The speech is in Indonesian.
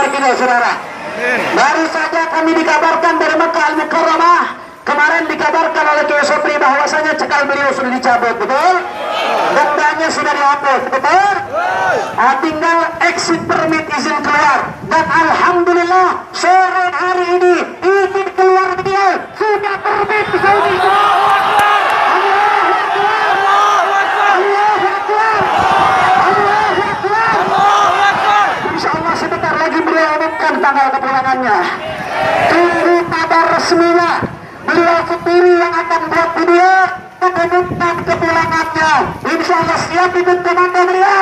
kita saudara. Baru saja kami dikabarkan dari Mekah Al-Mukarramah. Kemarin dikabarkan oleh Kiai Sopri bahwasanya cekal beliau sudah dicabut, betul? Dendanya sudah dihapus, betul? Tinggal exit permit, izin keluar. Dan alhamdulillah sore hari ini izin keluar beliau sudah terbit di Saudi. Insyaallah sebentar lagi beliau umumkan tanggal kepulangannya. Tunggu kabar resminya. Beliau sendiri yang akan buat video mengumumkan kepulangannya. Insyaallah siap ikut komando beliau.